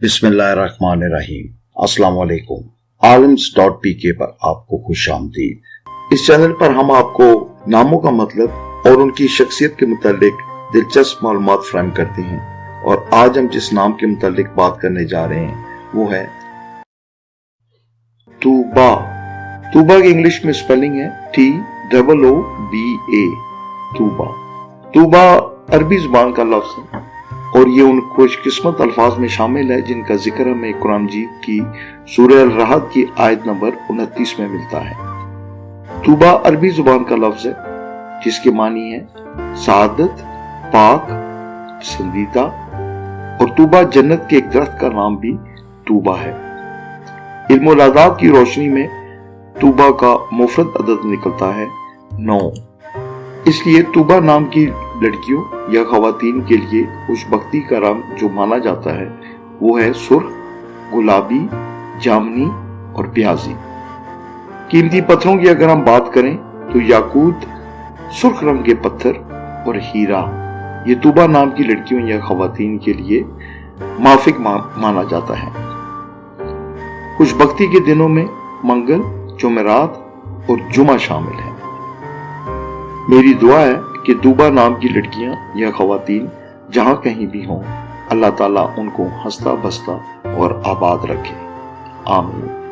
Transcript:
बिस्मिल्लाहिर्रहमानिर्रहीम। अस्सलाम वालेकुम। आलिम्स.pk पर आपको खुश आमदीद। इस चैनल पर हम आपको नामों का मतलब और उनकी शख्सियत के मुतालिक दिलचस्प मालूमात फराहम करते हैं, और आज हम जिस नाम के मुतालिक बात करने जा रहे हैं वो है तूबा। तूबा की इंग्लिश में स्पेलिंग है TOOBA। तूबा तूबा अरबी जुबान का लफ्ज है और ये उन खुशकिस्मत अल्फाज में शामिल है जिनका जिक्र हमें कुरान मजीद की सूरह अल-रहद की आयत नंबर 29 में मिलता है। तूबा अरबी जुबान का लफ्ज है जिसके मानी है सादत, पाक, पसंदीदा, और तूबा जन्नत के एक दरख्त का नाम भी तूबा है। इल्म आदाब की रोशनी में तूबा का मुफरद अदद निकलता है 9। इसलिए तूबा नाम की लड़कियों या खवातीन के लिए खुशबख्ती का रंग जो माना जाता है वो है सुर्ख, गुलाबी, जामनी और प्याजी। कीमती पत्थरों की अगर हम बात करें तो याकूत, सुर्ख रंग के पत्थर और हीरा ये तूबा नाम की लड़कियों या खवातीन के लिए माफिक माना जाता है। खुशबख्ती के दिनों में मंगल, जुमेरात और जुमा शामिल है। मेरी दुआ है कि तूबा नाम की लड़कियां या खवातीन जहां कहीं भी हों, अल्लाह ताला उनको हंसता बसता और आबाद रखे। आमीन।